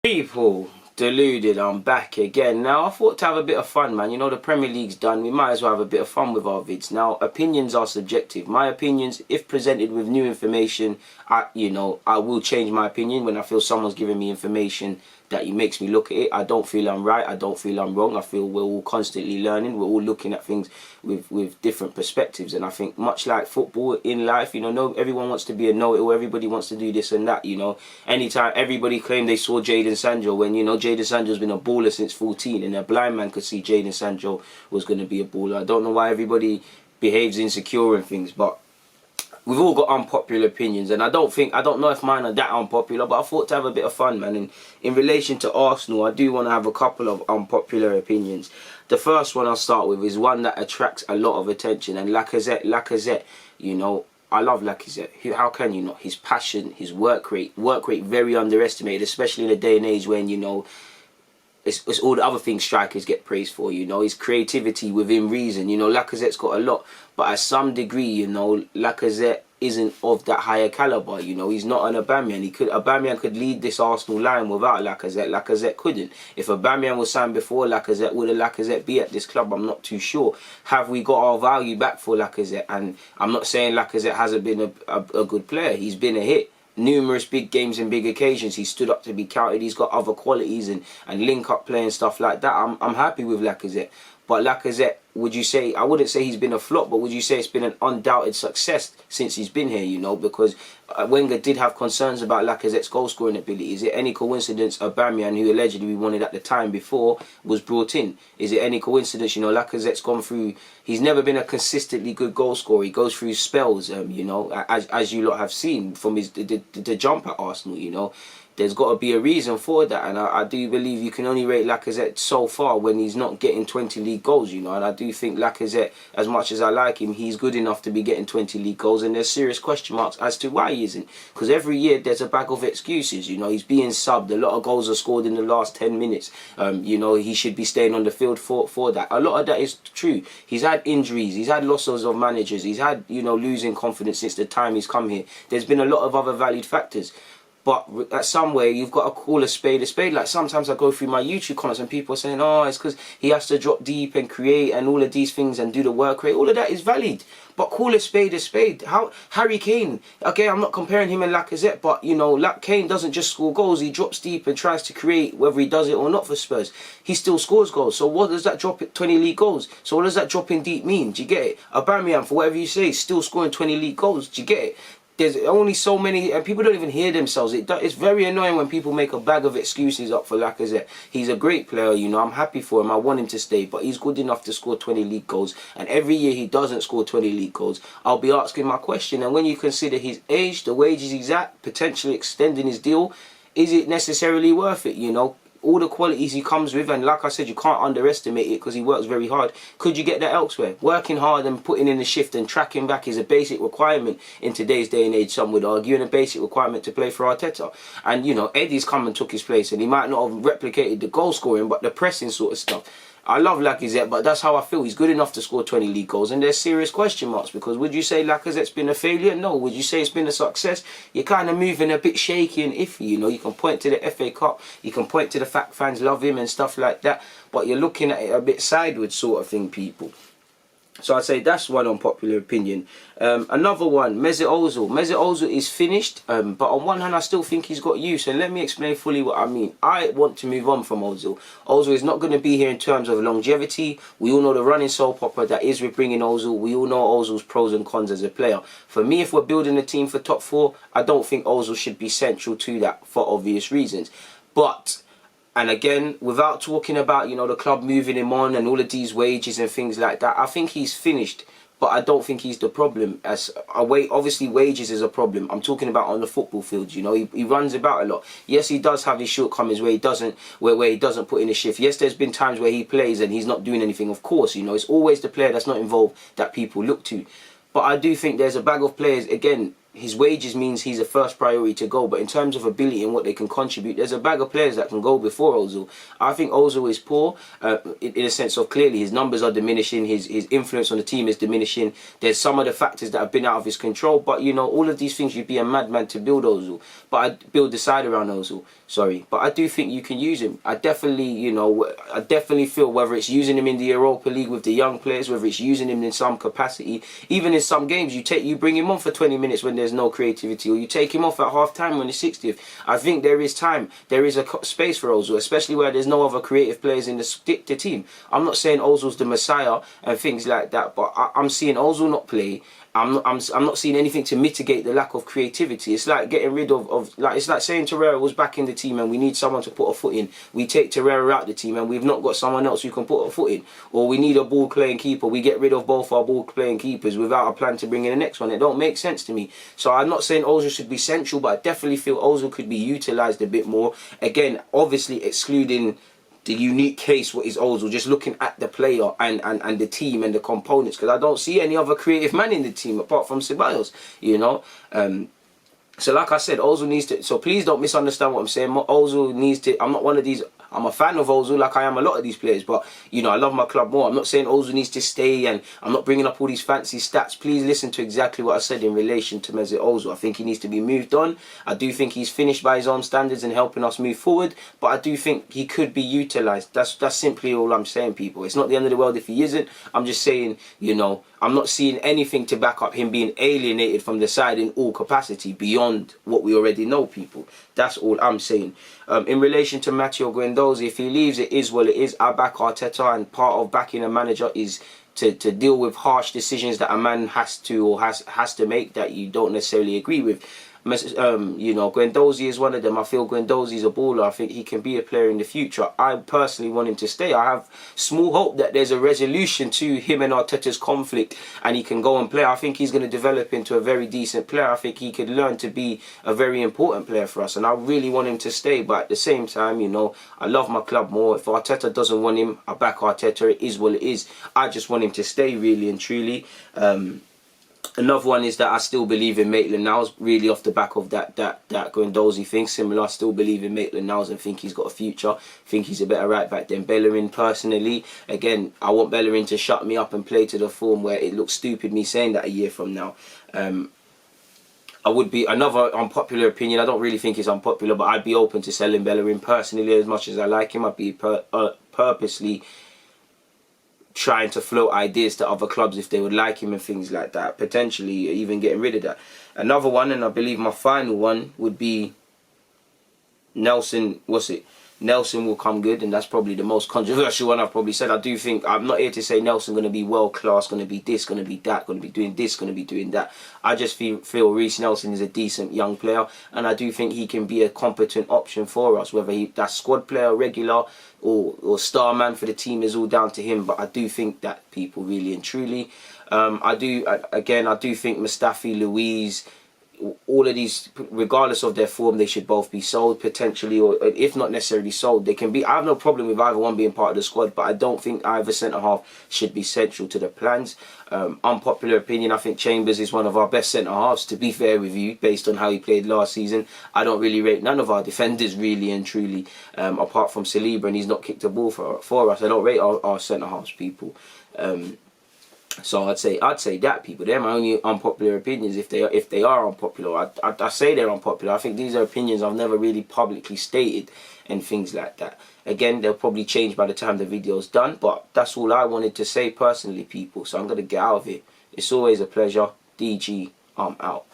People, deluded, I'm back again. Now, I thought to have a bit of fun, man. You know, the Premier League's done. We might as well have a bit of fun with our vids. Now, opinions are subjective. My opinions, if presented with new information, I will change my opinion when I feel someone's giving me information that it makes me look at it. I don't feel I'm right. I don't feel I'm wrong. I feel we're all constantly learning. We're all looking at things with different perspectives. And I think much like football in life, everyone wants to be a know-it-all. Everybody wants to do this and that, Anytime everybody claimed they saw Jadon Sancho when, Jadon Sancho's been a baller since 14 and a blind man could see Jadon Sancho was going to be a baller. I don't know why everybody behaves insecure and things, but we've all got unpopular opinions, and I don't know if mine are that unpopular, but I thought to have a bit of fun, man. And in relation to Arsenal, I do want to have a couple of unpopular opinions. The first one I'll start with is one that attracts a lot of attention, and Lacazette, I love Lacazette. How can you not? His passion, his work rate very underestimated, especially in a day and age when, it's all the other things strikers get praised for, his creativity within reason. Lacazette's got a lot, but at some degree, Lacazette isn't of that higher caliber. He's not an Aubameyang. Aubameyang could lead this Arsenal line without Lacazette. Lacazette couldn't. If Aubameyang was signed before Lacazette, would Lacazette be at this club? I'm not too sure. Have we got our value back for Lacazette? And I'm not saying Lacazette hasn't been a good player. He's been a hit. Numerous big games and big occasions, he stood up to be counted. He's got other qualities and link-up play and stuff like that. I'm happy with Lacazette. But Lacazette, I wouldn't say he's been a flop, but would you say it's been an undoubted success since he's been here, because Wenger did have concerns about Lacazette's goal-scoring ability. Is it any coincidence Aubameyang, who allegedly we wanted at the time before, was brought in? Is it any coincidence, Lacazette's gone through, he's never been a consistently good goal-scorer. He goes through spells, as you lot have seen from the jump at Arsenal, There's got to be a reason for that, and I do believe you can only rate Lacazette so far when he's not getting 20 league goals, and I do think Lacazette, as much as I like him, he's good enough to be getting 20 league goals, and there's serious question marks as to why he isn't, because every year there's a bag of excuses, he's being subbed, a lot of goals are scored in the last 10 minutes, he should be staying on the field for that. A lot of that is true. He's had injuries, he's had losses of managers, he's had, losing confidence since the time he's come here. There's been a lot of other valid factors. But at some way, you've got to call a spade a spade. Like sometimes I go through my YouTube comments and people are saying, oh, it's because he has to drop deep and create and all of these things and do the work rate. All of that is valid. But call a spade a spade. How Harry Kane, okay, I'm not comparing him and Lacazette, but, Kane doesn't just score goals. He drops deep and tries to create, whether he does it or not for Spurs. He still scores goals. So what does that drop at 20 league goals? So what does that drop in deep mean? Do you get it? Aubameyang, for whatever you say, still scoring 20 league goals. Do you get it? There's only so many, and people don't even hear themselves. It's very annoying when people make a bag of excuses up for Lacazette. He's a great player, I'm happy for him. I want him to stay, but he's good enough to score 20 league goals. And every year he doesn't score 20 league goals, I'll be asking my question. And when you consider his age, the wages he's at, potentially extending his deal, is it necessarily worth it, All the qualities he comes with, and like I said, you can't underestimate it because he works very hard. Could you get that elsewhere? Working hard and putting in the shift and tracking back is a basic requirement in today's day and age, some would argue, and a basic requirement to play for Arteta. And, Eddie's come and took his place, and he might not have replicated the goal scoring, but the pressing sort of stuff. I love Lacazette, but that's how I feel. He's good enough to score 20 league goals, and there's serious question marks, because would you say Lacazette's been a failure? No. Would you say it's been a success? You're kind of moving a bit shaky and iffy, You can point to the FA Cup, you can point to the fact fans love him and stuff like that, but you're looking at it a bit sideways sort of thing, people. So I'd say that's one unpopular opinion. Another one, Mesut Ozil. Mesut Ozil is finished, but on one hand I still think he's got use, and let me explain fully what I mean. I want to move on from Ozil. Ozil is not going to be here in terms of longevity. We all know the running soap opera that is with bringing Ozil. We all know Ozil's pros and cons as a player. For me, if we're building a team for top 4, I don't think Ozil should be central to that for obvious reasons. But... and again, without talking about, the club moving him on and all of these wages and things like that, I think he's finished. But I don't think he's the problem. Obviously, wages is a problem. I'm talking about on the football field. He runs about a lot. Yes, he does have his shortcomings where he doesn't put in a shift. Yes, there's been times where he plays and he's not doing anything. Of course, it's always the player that's not involved that people look to. But I do think there's a bag of players, again, his wages means he's a first priority to go, but in terms of ability and what they can contribute, there's a bag of players that can go before Ozil. I think Ozil is poor in a sense of clearly his numbers are diminishing, his influence on the team is diminishing. There's some of the factors that have been out of his control, but you know, all of these things, you'd be a madman to build Ozil, but I'd build the side around Ozil. Sorry, but I do think you can use him. I definitely feel whether it's using him in the Europa League with the young players, whether it's using him in some capacity, even in some games, you bring him on for 20 minutes when there's no creativity, or you take him off at half time when it's 60th. I think there is time, there is a space for Ozil, especially where there's no other creative players in the team. I'm not saying Ozil's the Messiah and things like that, but I'm seeing Ozil not play. I'm not seeing anything to mitigate the lack of creativity. It's like getting rid of it's like saying Torreira was back in the team and we need someone to put a foot in. We take Torreira out the team and we've not got someone else who can put a foot in. Or we need a ball playing keeper. We get rid of both our ball playing keepers without a plan to bring in the next one. It don't make sense to me. So I'm not saying Ozil should be central, but I definitely feel Ozil could be utilised a bit more. Again, obviously excluding the unique case what is Ozil, just looking at the player and the team and the components, because I don't see any other creative man in the team apart from Ceballos, you know. So like I said, Ozil needs to, so please don't misunderstand what I'm saying. Ozil needs to, I'm not one of these, I'm a fan of Ozil like I am a lot of these players, but you know, I love my club more. I'm not saying Ozil needs to stay and I'm not bringing up all these fancy stats. Please listen to exactly what I said in relation to Mesut Ozil. I think he needs to be moved on. I do think he's finished by his own standards and helping us move forward, but I do think he could be utilised. That's simply all I'm saying, people. It's not the end of the world if he isn't. I'm just saying, you know, I'm not seeing anything to back up him being alienated from the side in all capacity beyond what we already know, people. That's all I'm saying. In relation to Matteo Guendouzi, if he leaves, it is what it is. I back Arteta, and part of backing a manager is to deal with harsh decisions that a man has to make that you don't necessarily agree with. You know, Guendouzi is one of them. I feel Guendouzi's a baller. I think he can be a player in the future. I personally want him to stay. I have small hope that there's a resolution to him and Arteta's conflict and he can go and play. I think he's going to develop into a very decent player. I think he could learn to be a very important player for us, and I really want him to stay. But at the same time, you know, I love my club more. If Arteta doesn't want him, I back Arteta. It is what it is. I just want him to stay, really and truly. Another one is that I still believe in Maitland-Niles, really off the back of that Guendouzi thing. Similar, I still believe in Maitland-Niles and think he's got a future. think he's a better right back than Bellerin personally. Again, I want Bellerin to shut me up and play to the form where it looks stupid me saying that a year from now. I would be, another unpopular opinion, I don't really think it's unpopular, but I'd be open to selling Bellerin personally. As much as I like him, I'd be purposely trying to float ideas to other clubs if they would like him and things like that, potentially even getting rid of that. Another one, and I believe my final one, would be Nelson. Nelson will come good, and that's probably the most controversial one I've probably said. I do think, I'm not here to say Nelson going to be world class, going to be this, going to be that, going to be doing this, going to be doing that. I just feel Reece Nelson is a decent young player, and I do think he can be a competent option for us. Whether that's squad player, regular, or star man for the team is all down to him. But I do think that, people, really and truly, I do think Mustafi, Luiz, all of these, regardless of their form, they should both be sold potentially, or if not necessarily sold, they can be. I have no problem with either one being part of the squad, but I don't think either centre-half should be central to the plans. Unpopular opinion, I think Chambers is one of our best centre-halves, to be fair with you, based on how he played last season. I don't really rate none of our defenders, really and truly, apart from Saliba, and he's not kicked a ball for us. I don't rate our centre-halves, people. So I'd say that, people. They're my only unpopular opinions. If they are unpopular, I say they're unpopular. I think these are opinions I've never really publicly stated and things like that. Again, they'll probably change by the time the video's done, but that's all I wanted to say personally, people. So I'm gonna get out of it. It's always a pleasure. DG, I'm out.